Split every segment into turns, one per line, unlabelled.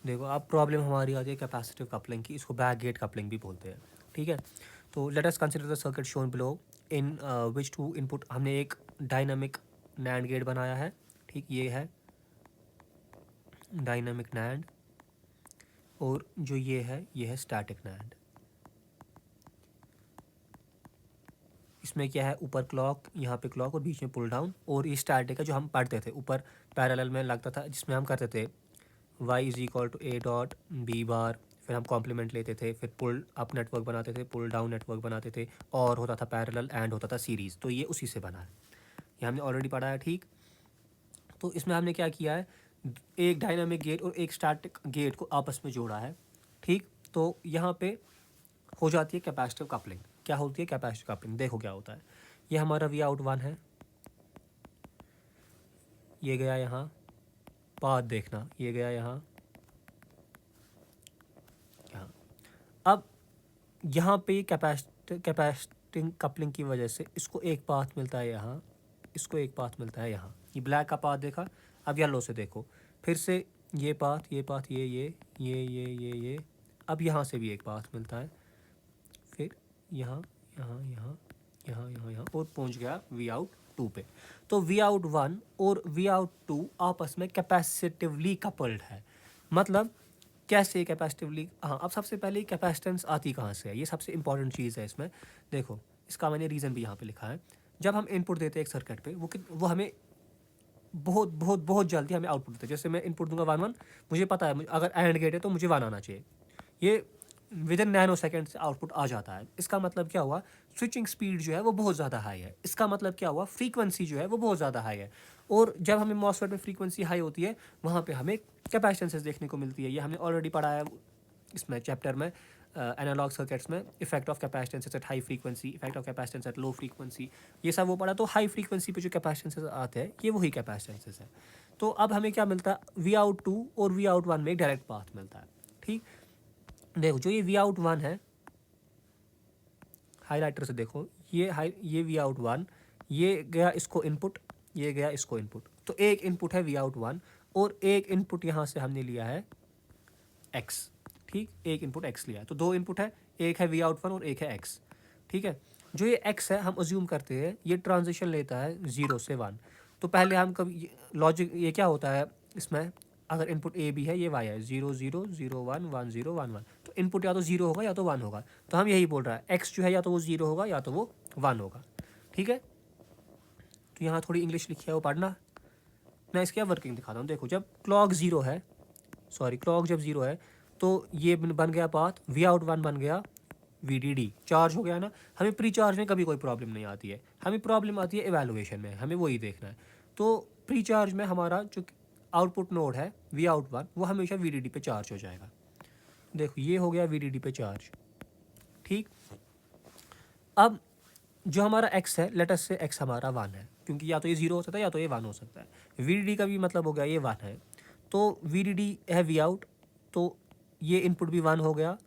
देखो अब प्रॉब्लम हमारी आती है कैपेसिटिव कपलिंग की, इसको बैक गेट कपलिंग भी बोलते हैं। ठीक है, तो let us consider the circuit shown below in which two input. हमने एक डायनामिक नैंड गेट बनाया है। ठीक, ये है डायनामिक नैंड, और जो ये है स्टैटिक नैंड। इसमें क्या है, ऊपर क्लॉक, यहाँ पे क्लॉक और बीच में पुल डाउन, और ये स्टैटिक है जो हम पढ़ते थे ऊपर पैरेलल में लगता था, जिसमें हम करते थे y is equal to A dot B bar, फिर हम कॉम्प्लीमेंट लेते थे, फिर पुल अप नेटवर्क बनाते थे, पुल डाउन नेटवर्क बनाते थे, और होता था पैरेलल एंड होता था सीरीज़। तो ये उसी से बना है, ये हमने ऑलरेडी पढ़ा है। ठीक, तो इसमें हमने क्या किया है, एक डायनामिक गेट और एक स्टैटिक गेट को आपस में जोड़ा है। ठीक, तो यहाँ पे हो जाती है कैपेसिटिव कपलिंग। क्या होती है कैपेसिटिव कपलिंग, देखो क्या होता है। ये हमारा वी आउट वन है, ये गया यहाँ, पाथ देखना, ये गया यहाँ, यहाँ। अब यहाँ पे कैपेसिटिंग कपलिंग की वजह से इसको एक पाथ मिलता है यहाँ, इसको एक पाथ मिलता है यहाँ। ये ब्लैक का पाथ देखा, अब येलो से देखो, फिर से ये पाथ, ये पाथ, ये। अब यहाँ से भी एक पाथ मिलता है, फिर यहाँ यहाँ यहाँ यहाँ यहाँ यहाँ और पहुँच गया वी आउट टू पे। तो वी आउट वन और वी आउट टू आपस में कैपेसिटिवली कपल्ड है। मतलब कैसे कैपेसिटिवली, हाँ, अब सबसे पहले कैपेसिटेंस आती कहाँ से है, ये सबसे इंपॉर्टेंट चीज़ है इसमें। देखो इसका मैंने रीज़न भी यहाँ पे लिखा है। जब हम इनपुट देते हैं एक सर्किट पे, वो हमें बहुत बहुत बहुत जल्दी हमें आउटपुट देते हैं। जैसे मैं इनपुट दूंगा 1 1, मुझे पता है अगर एंड गेट है तो मुझे 1 आना चाहिए, ये विद इन नैनो सेकेंड से आउटपुट आ जाता है। इसका मतलब क्या हुआ, स्विचिंग स्पीड जो है वो बहुत ज़्यादा हाई है। इसका मतलब क्या हुआ, फ्रीक्वेंसी जो है वो बहुत ज़्यादा हाई है। और जब हमें मॉसफेट में फ्रीक्वेंसी हाई होती है, वहाँ पे हमें कैपेसिटेंसेस देखने को मिलती है। ये हमने ऑलरेडी पढ़ा है इसमें चैप्टर में, एनालॉग सर्किट्स में, effect of capacitances at high frequency, effect of capacitance at low frequency, ये सब वो पढ़ा। तो हाई फ्रीक्वेंसी पे जो कैपेसिटेंसेस आते हैं ये वही कैपेसिटेंसेस है। तो अब हमें क्या मिलता है, वी आउट टू और वी आउट वन में एक डायरेक्ट पाथ मिलता है। ठीक, देखो जो ये वी आउट वन है, हाईलाइटर से देखो, ये वी आउट वन, ये गया इसको इनपुट, ये गया इसको इनपुट। तो एक इनपुट है वी आउट वन और एक इनपुट यहाँ से हमने लिया है एक्स। ठीक, एक इनपुट एक्स लिया है, तो दो इनपुट है, एक है वी आउट वन और एक है एक्स। ठीक है, जो ये एक्स है हम अज्यूम करते हैं ये ट्रांजिशन लेता है 0 से 1। तो पहले हम कभी लॉजिक, ये क्या होता है इसमें, अगर इनपुट ए बी है, ये वाई है, 0 0 0 1 1 0 1 1, तो इनपुट या तो 0 होगा या तो 1 होगा। तो हम यही बोल रहा है, एक्स जो है या तो वो 0 होगा या तो वो 1 होगा। ठीक है, तो यहाँ थोड़ी इंग्लिश लिखी है वो पढ़ना। मैं इसके वर्किंग दिखाता हूँ। देखो जब क्लॉक 0 है, सॉरी क्लॉक जब 0 है, तो ये बन गया पाथ, वी आउट वन बन गया VDD, चार्ज हो गया ना। हमें प्री चार्ज में कभी कोई प्रॉब्लम नहीं आती है, हमें प्रॉब्लम आती है एवेलुएशन में, हमें वही देखना है। तो प्री चार्ज में हमारा जो आउटपुट नोड है वी आउट वन, वो हमेशा VDD पे चार्ज हो जाएगा। देखो ये हो गया VDD पे चार्ज। ठीक, अब जो हमारा x है, लेट अस से x हमारा 1 है, क्योंकि या तो ये 0 हो सकता है या तो ये 1 हो सकता है। VDD का भी मतलब हो गया ये 1 है, तो VDD है वी आउट, तो ये इनपुट भी 1 हो गया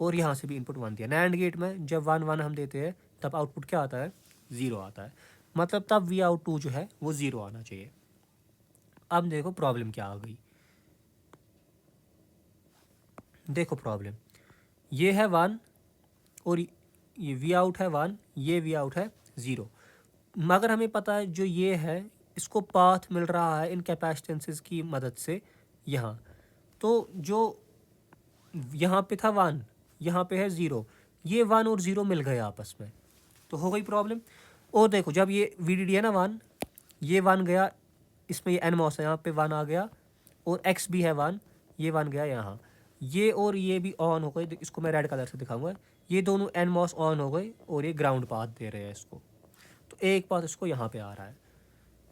और यहाँ से भी इनपुट 1 दिया। नैंड गेट में जब 1 1 हम देते हैं तब आउटपुट क्या आता है, 0 आता है। मतलब तब वी आउट टू जो है वो 0 आना चाहिए। अब देखो प्रॉब्लम क्या आ गई, देखो प्रॉब्लम, ये है 1 और ये वी आउट है 1, ये वी आउट है 0। मगर हमें पता है जो ये है इसको पाथ मिल रहा है इन कैपेसिटेंसेस की मदद से यहाँ। तो जो यहाँ पे था 1, यहाँ पे है 0, ये 1 और 0 मिल गए आपस में, तो हो गई प्रॉब्लम। और देखो जब ये VDD है ना 1, ये 1 गया इसमें, ये NMOS है, यहाँ पे 1 आ गया, और X भी है 1, ये 1 गया यहाँ, ये और ये भी ऑन हो गए। इसको मैं रेड कलर से दिखाऊंगा, ये दोनों NMOS ऑन हो गए और ये ग्राउंड पाथ दे रहे हैं इसको, तो एक पाथ इसको यहाँ पे आ रहा है।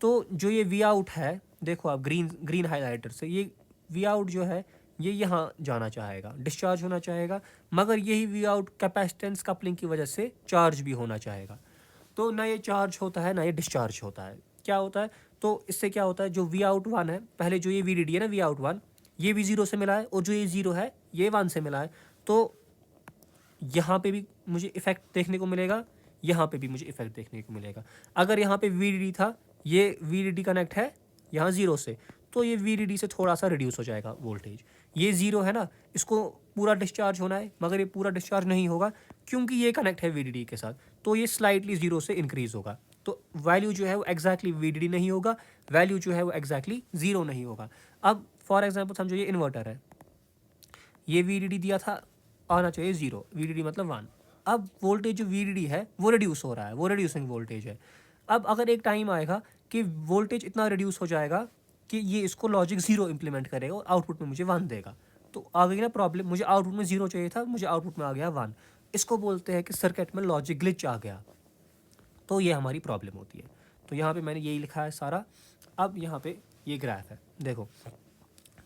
तो जो ये वी आउट है, देखो आप ग्रीन हाईलाइटर से, ये वी आउट जो है ये यहाँ जाना चाहेगा, डिस्चार्ज होना चाहेगा, मगर यही वी आउट कैपेसिटेंस कपलिंग की वजह से चार्ज भी होना चाहेगा। तो ना ये चार्ज होता है ना ये डिस्चार्ज होता है। क्या होता है, तो इससे क्या होता है, जो वी आउट वन है, पहले जो ये VDD है ना वी आउट वन, ये भी 0 से मिला है, और जो ये 0 है ये 1 से मिला है। तो यहाँ पे भी मुझे इफेक्ट देखने को मिलेगा, यहाँ पे भी मुझे इफेक्ट देखने को मिलेगा। अगर यहाँ पे VDD था, ये VDD कनेक्ट है यहाँ 0 से, तो ये VDD से थोड़ा सा रिड्यूस हो जाएगा वोल्टेज। ये 0 है ना, इसको पूरा डिस्चार्ज होना है, मगर ये पूरा डिस्चार्ज नहीं होगा क्योंकि ये कनेक्ट है VDD के साथ, तो ये स्लाइटली 0 से इंक्रीज होगा। तो वैल्यू जो है वो एग्जैक्टली VDD नहीं होगा, वैल्यू जो है वो एग्जैक्टली 0 नहीं होगा। अब फॉर एग्जाम्पल समझो ये इन्वर्टर है, ये VDD दिया था, आना चाहिए 0, VDD मतलब 1। अब वोल्टेज जो VDD है वो रिड्यूस हो रहा है, वो रिड्यूसिंग वोल्टेज है। अब अगर एक टाइम आएगा कि वोल्टेज इतना रिड्यूस हो जाएगा कि ये इसको लॉजिक 0 इंप्लीमेंट करेगा और आउटपुट में मुझे 1 देगा, तो आ गई ना प्रॉब्लम। मुझे आउटपुट में 0 चाहिए था, मुझे आउटपुट में आ गया 1। इसको बोलते हैं कि सर्किट में लॉजिक ग्लिच आ गया, तो ये हमारी प्रॉब्लम होती है। तो यहाँ पे मैंने यही लिखा है सारा। अब यहाँ पे ये ग्राफ है, देखो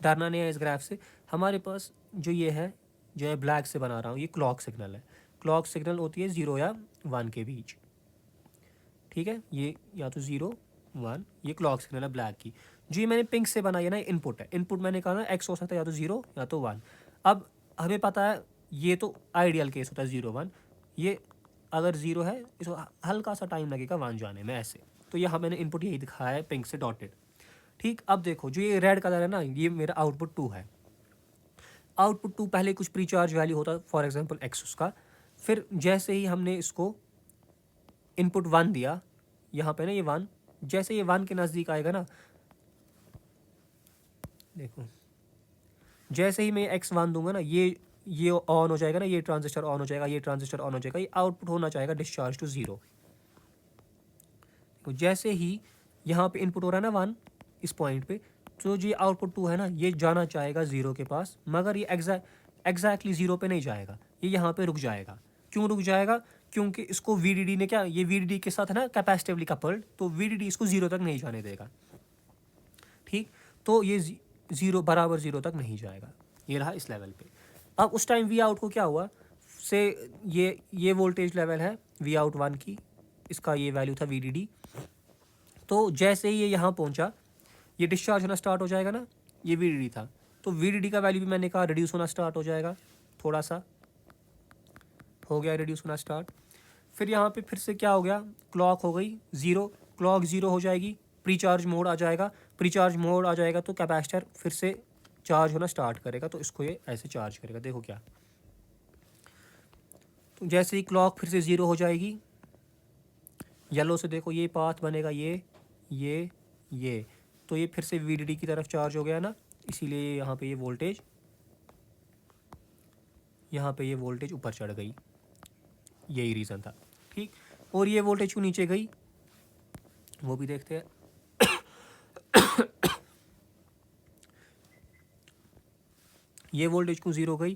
डरना नहीं है इस ग्राफ से। हमारे पास जो ये है, जो है ब्लैक से बना रहा हूँ, ये क्लॉक सिग्नल है। क्लॉक सिग्नल होती है 0 या 1 के बीच, ठीक है। ये या तो 0 1, ये क्लॉक सिग्नल है ब्लैक की। जो ये मैंने पिंक से बनाई है ना, इनपुट है। इनपुट मैंने कहा ना एक्स हो सकता है या तो 0 या तो 1। अब हमें पता है ये तो आइडियल केस होता है 0 1। ये अगर 0 है, इसको हल्का सा टाइम लगेगा 1 जाने में ऐसे। तो यहाँ मैंने इनपुट यही दिखाया है पिंक से डॉटेड, ठीक। अब देखो जो ये रेड कलर है ना, ये मेरा आउटपुट 2 है। आउटपुट 2 पहले कुछ प्री चार्ज वैल्यू होता है, फॉर एग्जांपल x उसका। फिर जैसे ही हमने इसको इनपुट 1 दिया, यहाँ पे ना ये 1, जैसे ये 1 के नज़दीक आएगा ना, देखो जैसे ही मैं x1 दूंगा ना, ये ऑन हो जाएगा ना, ये ट्रांजिस्टर ऑन हो जाएगा, ये ट्रांजिस्टर ऑन हो जाएगा, ये आउटपुट होना चाहेगा डिस्चार्ज टू 0। तो जैसे ही यहाँ पे इनपुट हो रहा है ना 1 इस पॉइंट पे, तो जो आउटपुट 2 है ना, ये जाना चाहेगा 0 के पास, मगर ये एग्जैक्टली 0 पे नहीं जाएगा, ये यहाँ पे रुक जाएगा। क्यों रुक जाएगा? क्योंकि इसको VDD ने क्या, ये VDD के साथ है ना कैपेसिटिवली कपल्ड, तो VDD इसको 0 तक नहीं जाने देगा, ठीक। तो ये 0 बराबर 0 तक नहीं जाएगा, ये रहा इस लेवल पे। अब उस टाइम वी आउट को क्या हुआ से, ये वोल्टेज लेवल है वी आउट 1 की, इसका ये वैल्यू था VDD। तो जैसे ही ये यहाँ पहुँचा, ये डिस्चार्ज होना स्टार्ट हो जाएगा ना, ये VDD था, तो VDD का वैल्यू भी मैंने कहा रिड्यूस होना स्टार्ट हो जाएगा, थोड़ा सा हो गया रिड्यूस होना स्टार्ट। फिर यहाँ पे फिर से क्या हो गया, क्लॉक हो गई 0, क्लॉक 0 हो जाएगी, प्री चार्ज मोड आ जाएगा। प्री चार्ज मोड आ जाएगा तो कैपेसिटर फिर से चार्ज होना स्टार्ट करेगा, तो इसको ये ऐसे चार्ज करेगा, देखो क्या। तो जैसे ही क्लॉक फिर से 0 हो जाएगी, येलो से देखो ये पाथ बनेगा, ये तो ये फिर से VDD की तरफ चार्ज हो गया ना, इसीलिए यहाँ पे ये वोल्टेज ऊपर चढ़ गई, यही रीज़न था, ठीक। और ये वोल्टेज क्यों नीचे गई वो भी देखते हैं। ये वोल्टेज क्यों 0 गई?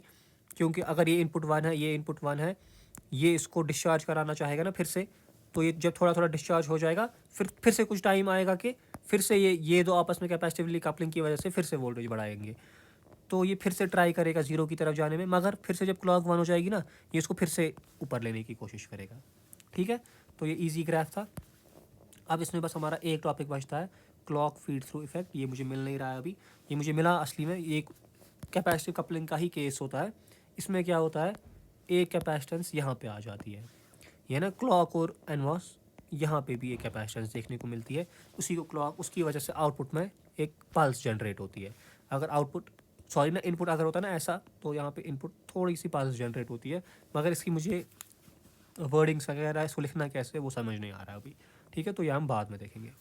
क्योंकि अगर ये इनपुट 1 है, ये इनपुट 1 है, ये इसको डिस्चार्ज कराना चाहेगा ना फिर से, तो ये जब थोड़ा थोड़ा डिस्चार्ज हो जाएगा, फिर से कुछ टाइम आएगा कि फिर से ये दो आपस में कैपेसिटिवली कपलिंग की वजह से फिर से वोल्टेज बढ़ाएंगे, तो ये फिर से ट्राई करेगा 0 की तरफ जाने में, मगर फिर से जब क्लॉक 1 हो जाएगी ना, ये इसको फिर से ऊपर लेने की कोशिश करेगा, ठीक है। तो ये ईजी ग्राफ था। अब इसमें बस हमारा एक टॉपिक बचता है, क्लॉक फीड थ्रू इफेक्ट। ये मुझे मिल नहीं रहा है अभी, ये मुझे मिला असली में, ये कैपेसिटिव कपलिंग का ही केस होता है। इसमें क्या होता है, एक कैपेसिटेंस यहाँ पे आ जाती है, ये ना क्लॉक और एनवॉस, यहाँ पे भी एक कैपेसिटेंस देखने को मिलती है, उसी को क्लॉक, उसकी वजह से आउटपुट में एक पल्स जनरेट होती है। अगर इनपुट अगर होता है ना ऐसा, तो यहाँ पे इनपुट थोड़ी सी पल्स जनरेट होती है, मगर इसकी मुझे वर्डिंग्स वगैरह इसको लिखना कैसे वो समझ नहीं आ रहा अभी, ठीक है। तो ये हम बाद में देखेंगे।